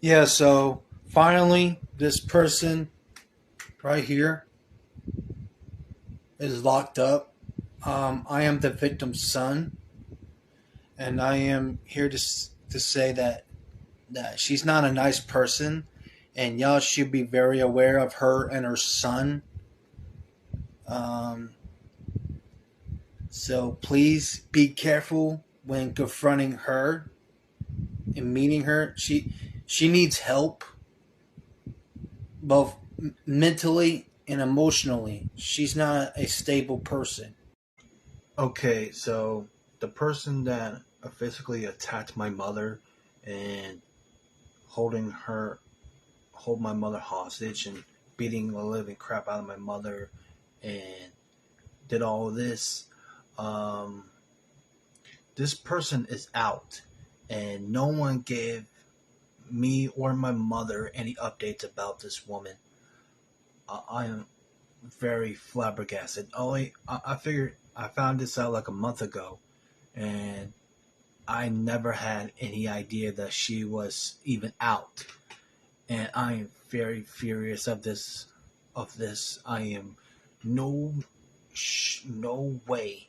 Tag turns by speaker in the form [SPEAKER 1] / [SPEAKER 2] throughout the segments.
[SPEAKER 1] Yeah, so finally, this person right here is locked up. I am the victim's son, and I am here to say that she's not a nice person, and y'all should be very aware of her and her son. Um, so please be careful when confronting her and meeting her. She needs help, both mentally and emotionally. She's not a stable person. Okay, so the person that physically attacked my mother and holding her, hold my mother hostage and beating the living crap out of my mother and did all of this, um, this person is out, and no one gave me or my mother any updates about this woman. I am very flabbergasted. I figured I found this out like a month ago, and I never had any idea that she was even out. And I am very furious of this. I am no no way.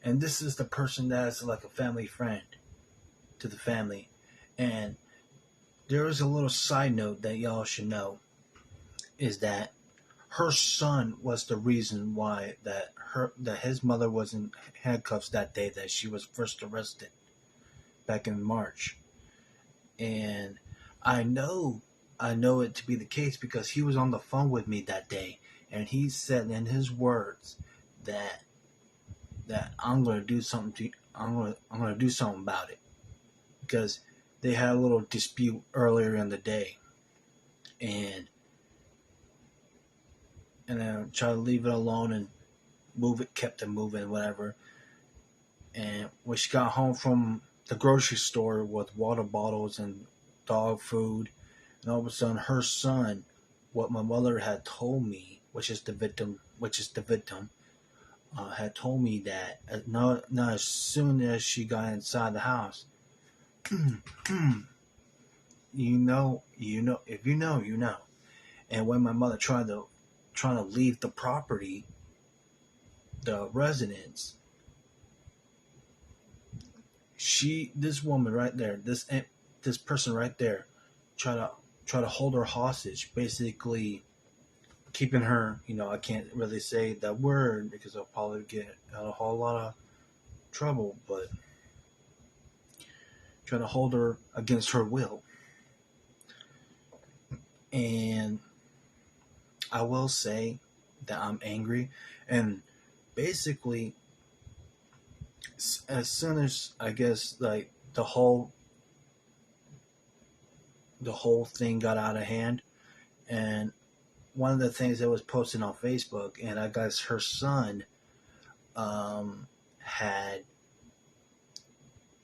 [SPEAKER 1] And this is the person that is like a family friend to the family. And there is a little side note that y'all should know is that her son was the reason why that his mother was in handcuffs that day that she was first arrested back in March. And I know it to be the case because he was on the phone with me that day, and he said in his words that I'm going to do something I'm going to do something about it, because they had a little dispute earlier in the day, and then try to leave it alone and move it, kept it moving, whatever. And when she got home from the grocery store with water bottles and dog food, and all of a sudden her son, what my mother had told me, which is the victim, had told me that not as soon as she got inside the house, if you know, you know. And when my mother tried to leave the property, the residence, this woman right there, this person right there, try to hold her hostage, basically keeping her. I can't really say that word because I'll probably get a whole lot of trouble, but try to hold her against her will. And I will say that I'm angry, and basically, as soon as I guess like the whole thing got out of hand, and one of the things that was posted on Facebook, and I guess her son had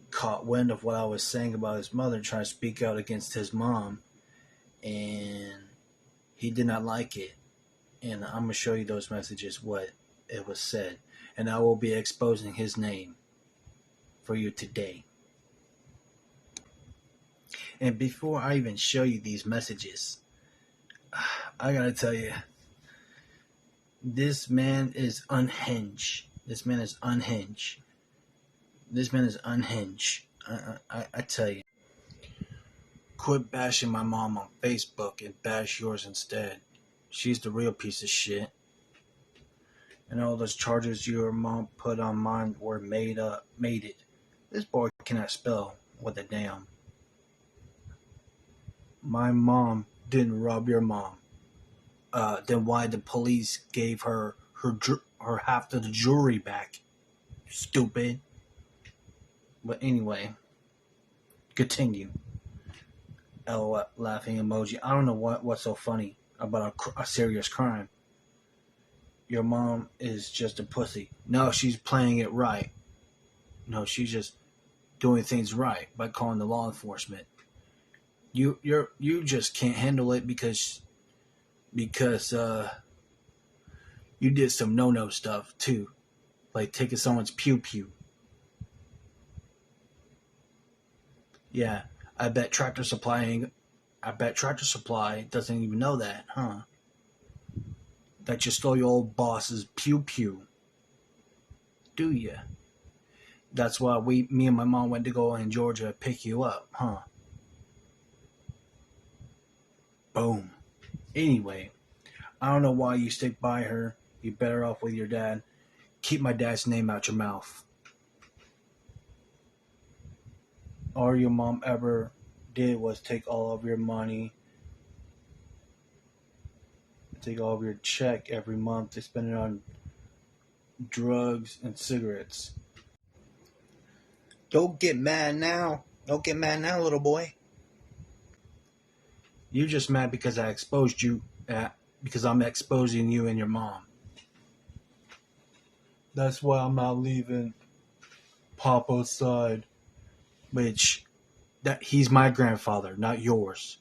[SPEAKER 1] caught wind of what I was saying about his mother, trying to speak out against his mom, and he did not like it. And I'm gonna show you those messages, what it was said, and I will be exposing his name for you today. And before I even show you these messages, I gotta tell you, this man is unhinged. This man is unhinged. I tell you. Quit bashing my mom on Facebook and bash yours instead. She's the real piece of shit. And all those charges your mom put on mine were made it. This boy cannot spell with a damn. My mom didn't rob your mom. Then why the police gave her half of the jewelry back? Stupid. But anyway, continue. LOL laughing emoji. I don't know what's so funny about a serious crime. Your mom is just a pussy. No, she's playing it right. No, she's just doing things right by calling the law enforcement. You just can't handle it because you did some no stuff too, like taking someone's pew pew. Yeah, I bet Tractor Supply I bet Tractor Supply doesn't even know that, huh? That you stole your old boss's pew pew. Do you? That's why me and my mom went to go in Georgia to pick you up, huh? Boom. Anyway, I don't know why you stick by her. You're better off with your dad. Keep my dad's name out your mouth. All your mom ever did was take all of your money, take all of your check every month to spend it on drugs and cigarettes. Don't get mad now. Don't get mad now, little boy. You're just mad because I exposed you, because I'm exposing you and your mom. That's why I'm not leaving Papa's side. Which, he's my grandfather, not yours.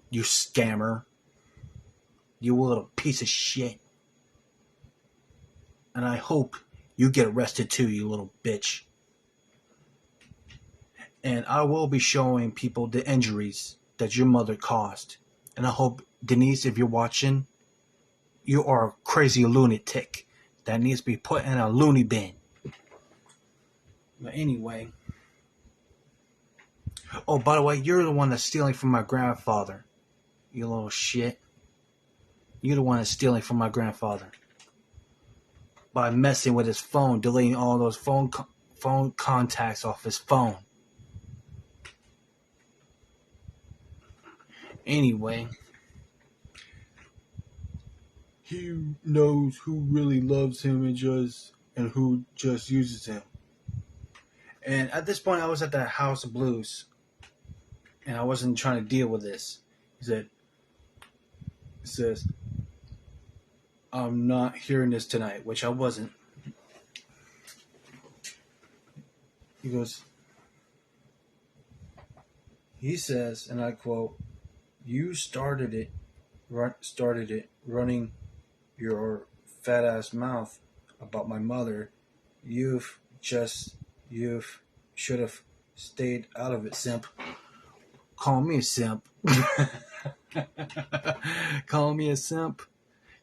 [SPEAKER 1] You scammer. You little piece of shit. And I hope you get arrested too, you little bitch. And I will be showing people the injuries that your mother caused. And I hope, Denise, if you're watching, you are a crazy lunatic that needs to be put in a loony bin. But anyway. Oh, by the way, you're the one that's stealing from my grandfather. You little shit. You're the one that's stealing from my grandfather. By messing with his phone, deleting all those phone contacts off his phone. Anyway, he knows who really loves him and who just uses him. And at this point, I was at the House of Blues, and I wasn't trying to deal with this. He says, I'm not hearing this tonight, which I wasn't. He says, and I quote, you started it running your fat ass mouth about my mother. You should have stayed out of it, simp. Call me a simp. Call me a simp.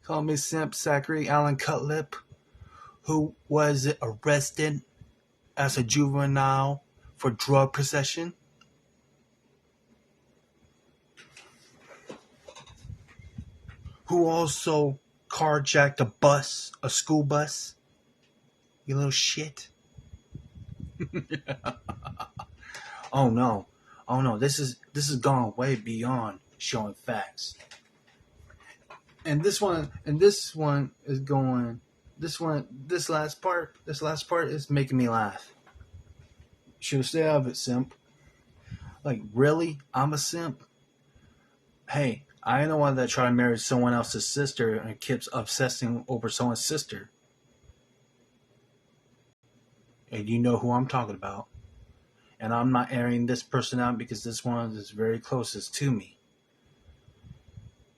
[SPEAKER 1] Call me simp, Zachary Alan Cutlip, who was arrested as a juvenile for drug possession. Who also carjacked a school bus. You little shit. Oh no, this is gone way beyond showing facts. And this last part is making me laugh. Should have stayed out of it, simp. Like, really? I'm a simp? Hey, I know one that tried to marry someone else's sister and keeps obsessing over someone's sister. And you know who I'm talking about. And I'm not airing this person out because this one is very closest to me.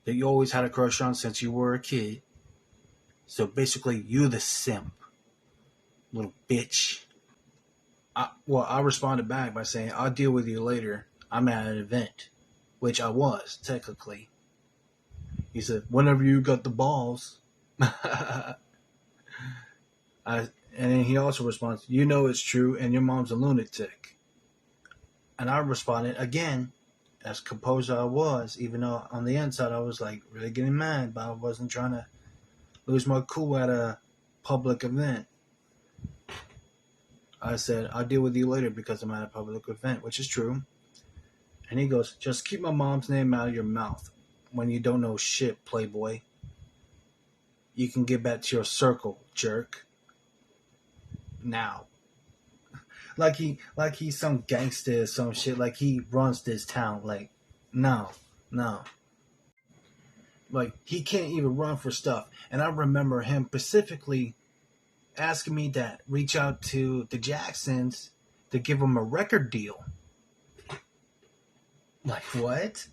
[SPEAKER 1] That you always had a crush on since you were a kid. So basically, you the simp. Little bitch. I responded back by saying, I'll deal with you later. I'm at an event. Which I was, technically. He said, whenever you got the balls. And then he also responds, you know it's true and your mom's a lunatic. And I responded again, as composed as I was, even though on the inside I was like really getting mad, but I wasn't trying to lose my cool at a public event. I said, I'll deal with you later because I'm at a public event, which is true. And he goes, just keep my mom's name out of your mouth when you don't know shit, playboy. You can get back to your circle, jerk. Now. Like he's some gangster or some shit, like he runs this town. Like, no. Like, he can't even run for stuff. And I remember him specifically asking me to reach out to the Jacksons to give him a record deal. Like, what?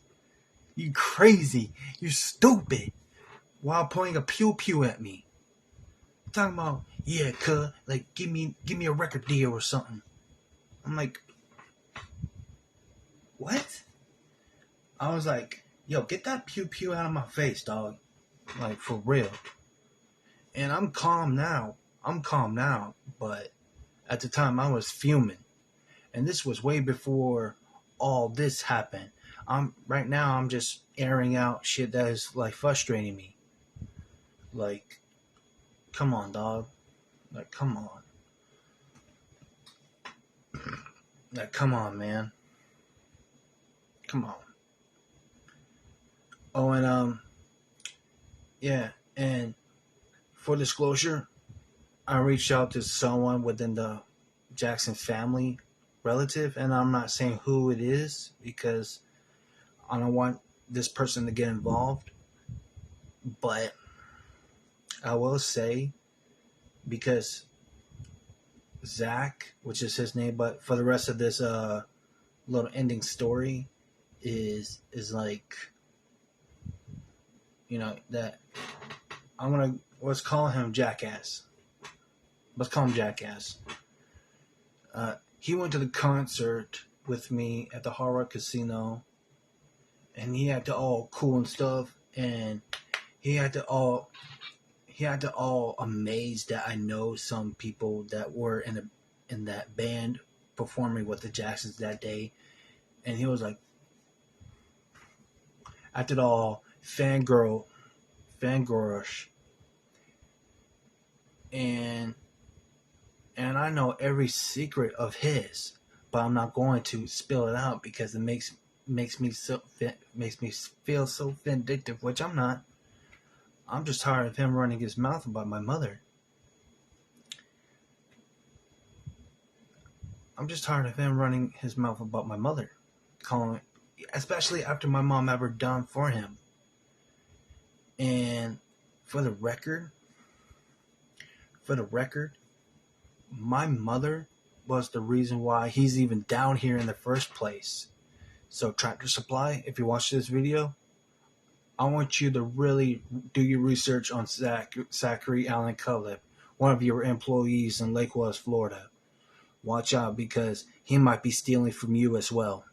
[SPEAKER 1] You crazy. You stupid. While pointing a pew-pew at me. Talking about, yeah, like, give me a record deal or something. I'm like, what? I was like, yo, get that pew pew out of my face, dog. Like, for real. And I'm calm now. But at the time I was fuming. And this was way before all this happened. Right now I'm just airing out shit that is like frustrating me. Like, come on, dog. Like, come on. Like, come on, man. Come on. Oh, and yeah, and for disclosure, I reached out to someone within the Jackson family relative, and I'm not saying who it is because I don't want this person to get involved. But I will say, because Zac, which is his name, but for the rest of this little ending story, is like, you know, that let's call him Jackass. He went to the concert with me at the Hard Rock Casino, and he acted all cool and stuff, and he acted all amazed that I know some people that were in that band performing with the Jacksons that day, and he was like, acted all fangirlish, and I know every secret of his, but I'm not going to spill it out because it makes me feel so vindictive, which I'm not. I'm just tired of him running his mouth about my mother. Especially after my mom ever done for him. And for the record, my mother was the reason why he's even down here in the first place. So Tractor Supply, if you watch this video, I want you to really do your research on Zachary Allen Cutlip, one of your employees in Lake Wales, Florida. Watch out because he might be stealing from you as well.